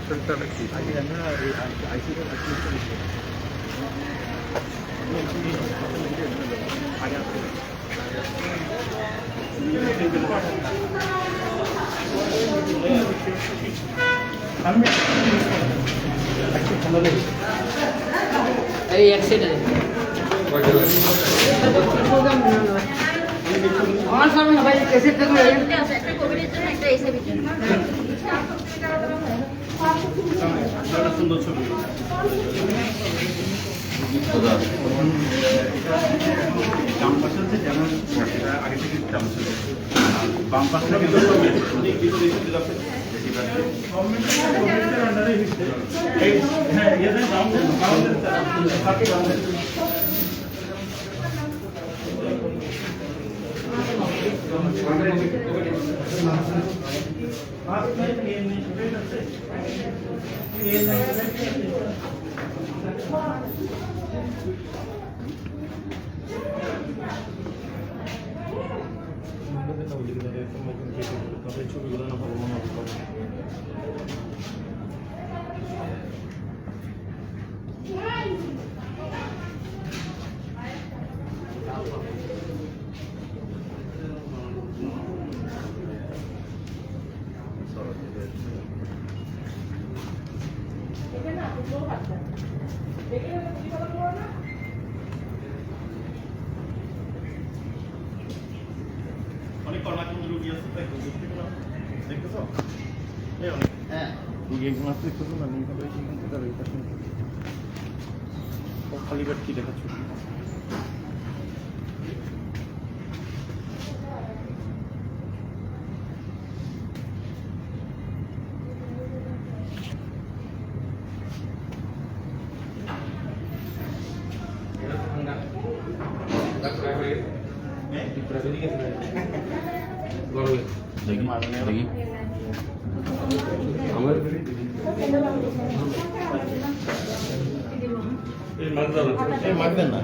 সেন্টারটা কি अरे एक सेट है और सर में भाई कैसे तक में একটা কোভিডের জন্য একটা এসএবি জন্য সুন্দর ছবি ডান পাশে হচ্ছে যেমন আগে থেকে ডান ছিল বাম পাশে কিন্তু ছবিগুলো না ভালো মনে হবে অনেক কর্ণাটক রুগী আছে তাই দেখতেছো হ্যাঁ রুগী একজন আছে দেখতেছো না নিয়ে যাবে এখান থেকে যাবে এটা খালি পেট কি দেখাচ্ছ দেখি আমার মারবেন না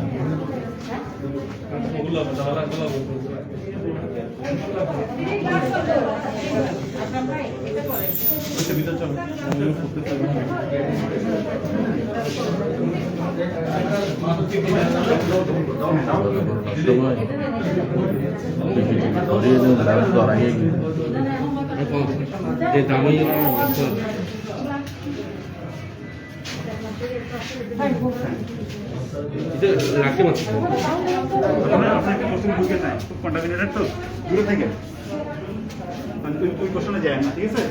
ভিতর চলো রাখতে পারছি আপনাকে কোশ্চেন ঢুকে নাই খুব কন্টামিনেটেড তো দূরে থেকে ওই কোশ্চেনে যায় না ঠিক আছে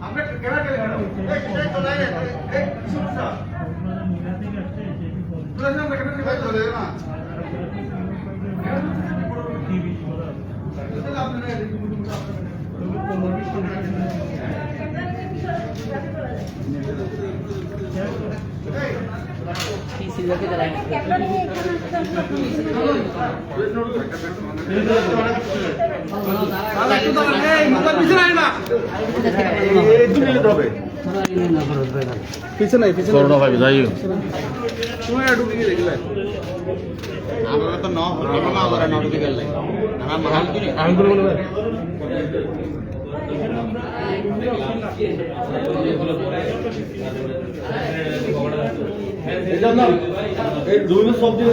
আমরা কেনা কেন এই তো লাইনে এই সমস্যা তুই আমরা কেন ভাই চলে না টিভি তাহলে আপনারা किसी लोग के तरह পিছনে নাই পিছনে করোনা ভাই যাইও তুমি ঢুকে গেলে আমরা তো না আমরা না ঢুকে গেলে আমরা মহাল কি আমি বলে বলে দুই সবজি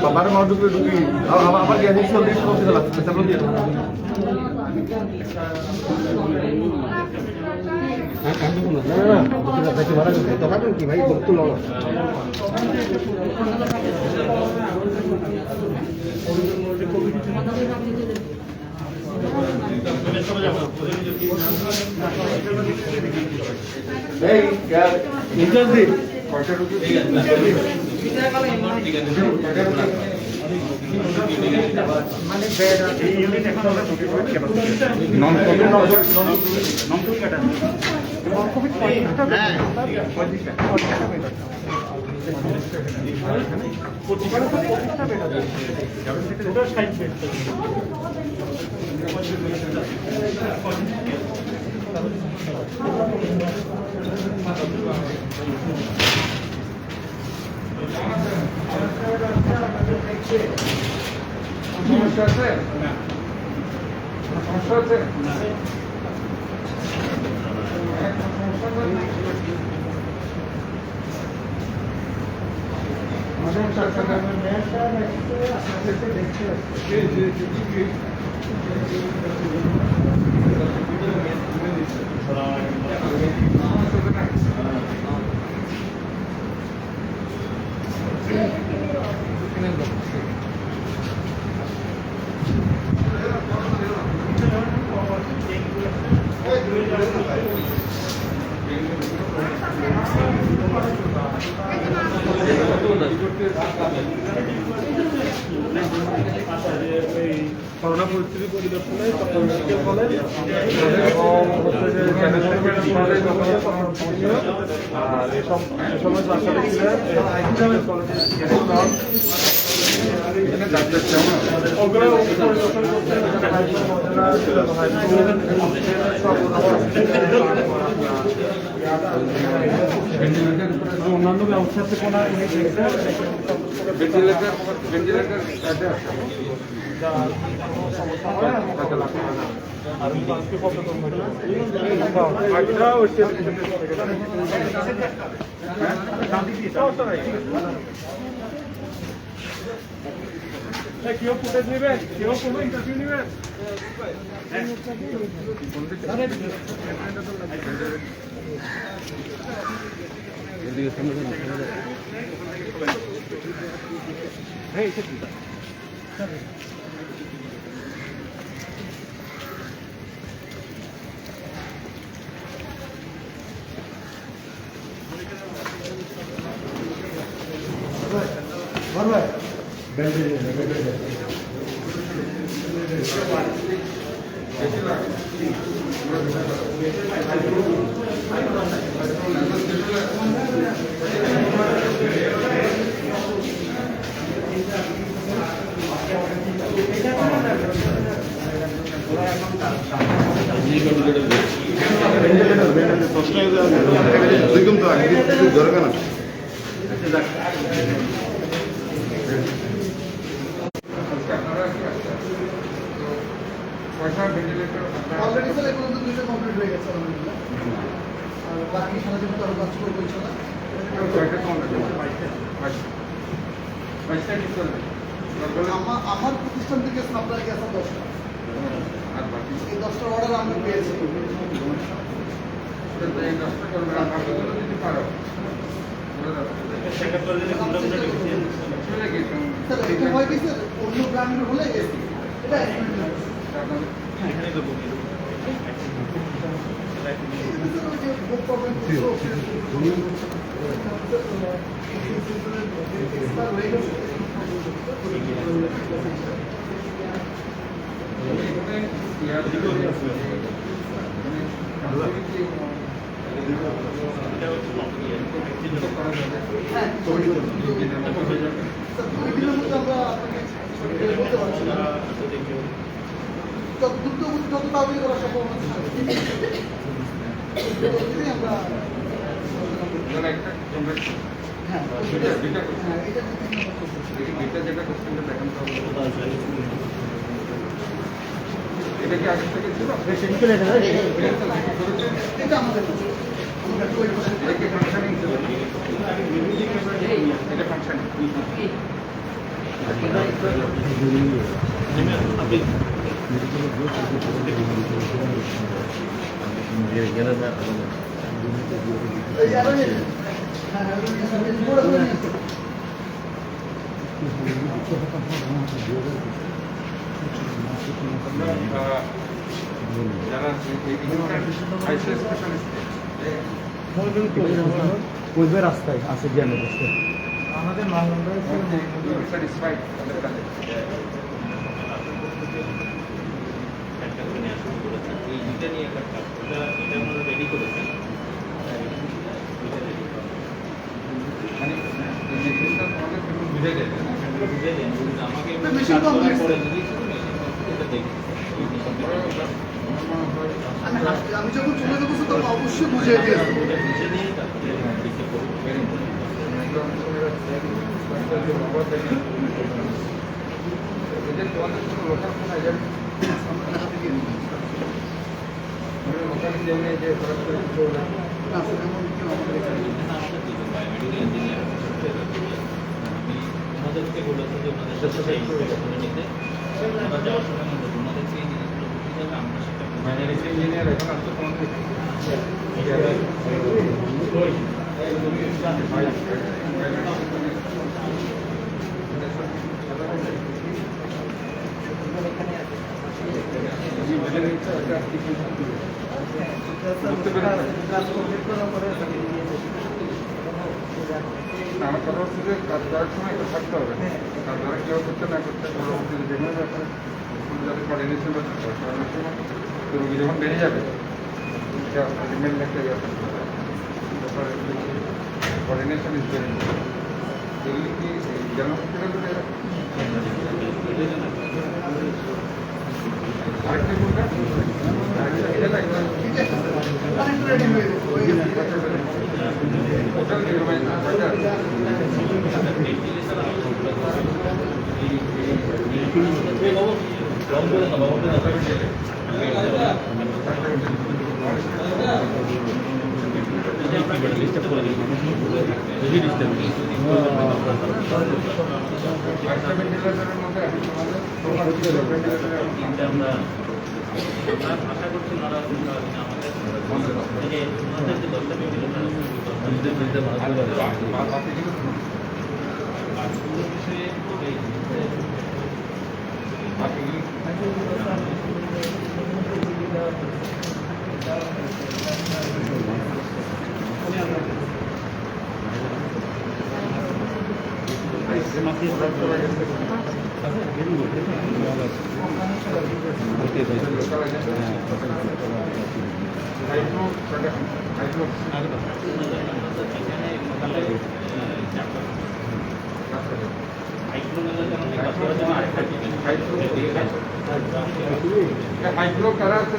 বাবার মা ঢুকে ঢুকি আমার গ্যাস সবজি সবজি লাগছে চালু দিয়ে কি ভাই বক্তু লো এই यार इंटरेस्ट दे কয়টা ঢুকে মানে বেড এই ইউনিট এখন আমরা ঢুকে পড়ে ক্যাপাসিটি নন কোভিড নন কোভিড কাটা নন কোভিড হ্যাঁ 50টা বেড আছে প্রতিটা বেড আছে ওটা 60 বেড সমস্যা আছে? সমস্যা আছে? সমস্যা আছে করোনা পরিস্থিতি পরিদর্শনে চট্টগ্রাম মেডিকেল কলেজ এবং হচ্ছে যে আর এসব সময় সাথে ছিলেন ওগুলো পরিদর্শন করছেন অন্যান্য ব্যবস্থাতে কোনো ভেন্টিলেটর কেউ ফুটেজ নেবেন কেউ কোনো ইন্টারভিউ নেবেন দুইগুণ তো আগে দরকার না অলরেডি স্যার এগুলো তো দুইটা কমপ্লিট হয়ে গেছে আলহামদুলিল্লাহ আর বাকি সারা জীবন তো আরো কাজ করে বলছো না আমার প্রতিষ্ঠান থেকে সাপ্লাই গেছে 10টা এই 10টার অর্ডার আমরা পেয়েছি স্যার এটা হয় কি স্যার অন্য ব্র্যান্ডের হলে এসি এটা যত তাড়াতাড়ি করা সম্ভব এটা কি আগে থেকে ছিল? এটা আমাদের এটা কি ফাংশনিং ছিল? এটা ফাংশনিং যারা ওই রাস্তায় আছে জ্ঞান আমাদের স্যাটিসফাইড তাদের কাছে এই দুইটা নিয়ে একটা কাজ এটা আমরা রেডি করেছি মানে জিনিসটা তোমাদের বুঝে যায় বুঝে দেন আমাকে মেশিন কমপ্লিট পরে যদি এটা দেখি আমি যখন চলে যাবো তখন অবশ্যই বুঝিয়ে দিয়ে বুঝে নিয়ে তারপরে দেখে করবো। না স্যার এমন কেউ আমাদের এখানে নেই। ওনাদেরকে বলেছে যে ওনাদের সাথে সেই করে নিতে ওরা যাওয়ার সময় ওনাদেরকে এই জিনিসগুলো বুঝতে যাবে আমরা সেটা ইঞ্জিনিয়ার এখন আসতে তোমাদের আমার কথা হচ্ছে যে কাজ করার সময় এটা থাকতে হবে কাজ যারা কেউ করতে না করতে পরবর্তীতে যেখানে ব্যাপারে যাদের কোঅর্ডিনেশন বা করানোর সময় তো রোগী যখন বেড়ে যাবে আলটিমেটলি একটা ব্যাপারে কোঅর্ডিনেশন ইজ ভেরি ইম্পর্টেন্ট এগুলি কি জেনারেল হসপিটালে আরেকটা কোনটা এটা লাগবে ঠিক আছে স্যার অনেকটা রেডি হয়ে গেছে হয়ে গেছে। টোটাল নির্মাণ কয়টা আরেকটা ভেন্টিলেটরের মধ্যে আছে তোমাদের ভেন্টিলেটরের আমরা আশা করছি ওনারা আমাদের যে ওনাদের যে 10টা ভেন্টিলেটর হাইড্রো কারা আছে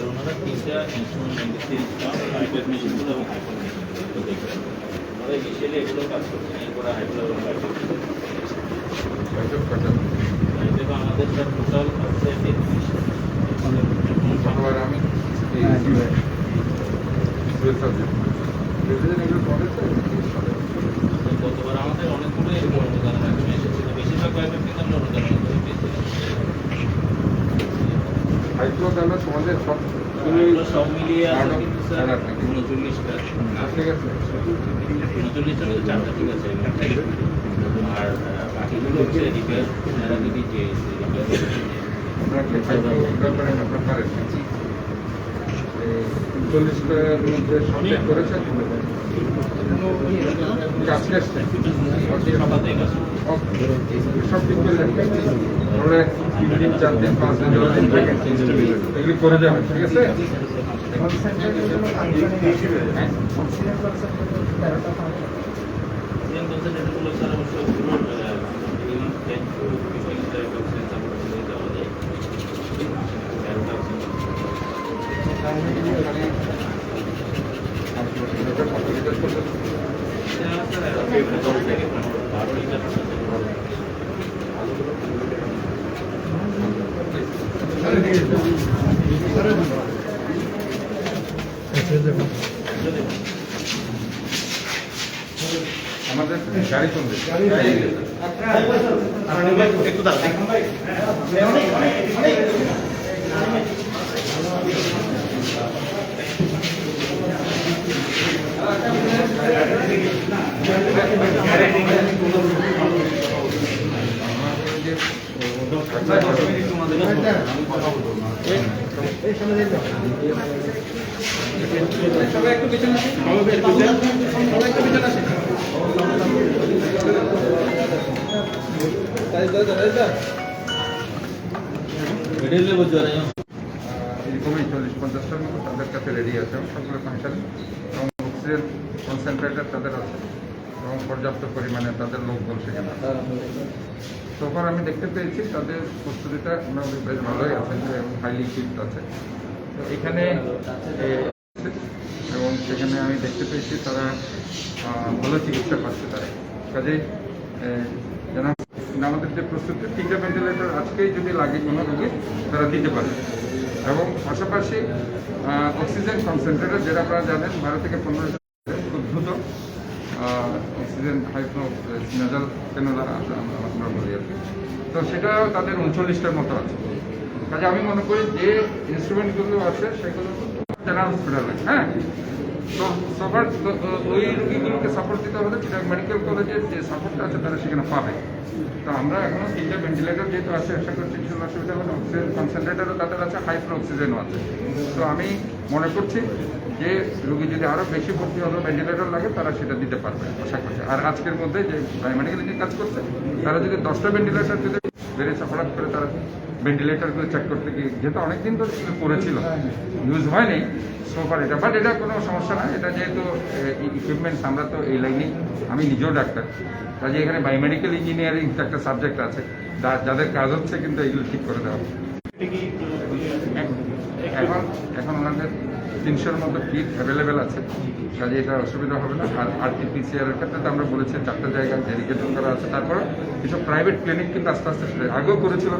ওনারা তিনটা ইনস্ট্রুমেন্ট হাইড্রোল মেশিনগুলো এবং হাইড্রোল মেশিনগুলো দেখবেন ওনারা ইনিশিয়ালি এগুলো কাজ করছেন এরপরে হাইড্রোল এবং দেখো আমাদের স্যার টোটাল আছে 33 গতবার আমি গতবার আমাদের অনেকগুলো এরকম অনুদান মাধ্যমে এসেছিল বেশিরভাগ প্রাইভেট কিন্তু আমরা অনুদান মাধ্যমে পেয়েছিলাম হাইড্রো আমরা তোমাদের সব এগুলো সব মিলিয়ে আছে কিন্তু স্যার আর নাকি? 39টা ঠিক আছে 39টা চারটা ঠিক আছে আর বাকিগুলো হচ্ছে রিপেয়ার যারা যদি যে রিপেয়ার আপনার কি হাইড্রো ব্যাপারে আপনার পারেন 39টার মধ্যে সবচেক করেছেন কাজ শেষে সবাতে কাজ সব ঠিক করে রাখবেন তাহলে 3 দিন 4 দিন 5 দিন 10 দিন থাকে এগুলি করে যাবেন ঠিক আছে কনসেন্ট্রেটরগুলো স্যার অবশ্য পুরো minimum 10 to 15 type of sensor দেওয়া যায় 13টা আমাদের গাড়ি চলবে একটু দাঁড়ান সবাই একটু পিছনে আসেন সবাই একটু পিছনে আসেন এরকমই 40-50টার মতো তাদের কাছে রেডি আছে এবং সবগুলো ফাংশন এবং অক্সিজেন কনসেন্ট্রেটার তাদের আছে এবং পর্যাপ্ত পরিমাণে তাদের লোকবল সেখানে আছে। তখন আমি দেখতে পেয়েছি তাদের প্রস্তুতিটা মোটামুটি বেশ ভালোই আছে এবং হাইলি ইকুইপড আছে। তো এখানে এবং সেখানে আমি দেখতে পেয়েছি তারা ভালো চিকিৎসা পাচ্ছে তারা। কাজেই আমাদের যে প্রস্তুতি 3টে ভেন্টিলেটর আজকেই যদি লাগে কোনো রোগী তারা দিতে পারে। এবং পাশাপাশি অক্সিজেন কনসেন্ট্রেটর, যেটা আপনারা জানেন 12 থেকে 15 খুব দ্রুত অক্সিজেন হাইফ্লো নেজাল ক্যানুলা আমরা বলি আর কি। তো সেটা তাদের 39টার মতো আছে। কাজে আমি মনে করি যে ইনস্ট্রুমেন্টগুলো আছে সেগুলো জেনারেল হসপিটালে, হ্যাঁ, তো সবার ওই রোগীগুলোকে সাপোর্ট দিতে হলে চিটাগাং মেডিকেল কলেজের যে সাপোর্টটা আছে তারা সেখানে পাবে। তো আমরা এখনো 3টে ভেন্টিলেটর যেহেতু আছে, আশা করছি কিছু অসুবিধা হবে না। অক্সিজেন কনসেন্ট্রেটারও তাদের আছে, হাই ফ্লো অক্সিজেনও আছে। তো আমি মনে করছি যে রোগী যদি আরও বেশি ভর্তি হলো ভেন্টিলেটর লাগে তারা সেটা দিতে পারবে আশা করছি। আর আজকের মধ্যে যে বায়োমেডিকেল যে কাজ করছে তারা যদি 10টা ভেন্টিলেটর যদি বেড়েছে হঠাৎ করে তারা ভেন্টিলেটরগুলো চেক করতে গিয়ে, যেহেতু অনেকদিন ধরে করেছিল, ইউজ হয়নি সোফার এটা, বাট এটা কোনো সমস্যা না। এটা যেহেতু ইকুইপমেন্টস, আমরা তো এই লাইনে, আমি নিজেও ডাক্তার, কাজে এখানে বায়োমেডিক্যাল ইঞ্জিনিয়ারিং একটা সাবজেক্ট আছে যাদের কাজ হচ্ছে কিন্তু এগুলো ঠিক করে দেওয়া। এখন ওনাদের 300-র মতো কিট অ্যাভেলেবেল আছে, কাজে এটা অসুবিধা হবে না। আর RT-PCR এর ক্ষেত্রে তো আমরা বলেছি 4টা জায়গায় ডেডিকেটেড করা আছে। তারপরে কিছু প্রাইভেট ক্লিনিক কিন্তু আস্তে আস্তে আগেও করেছিল।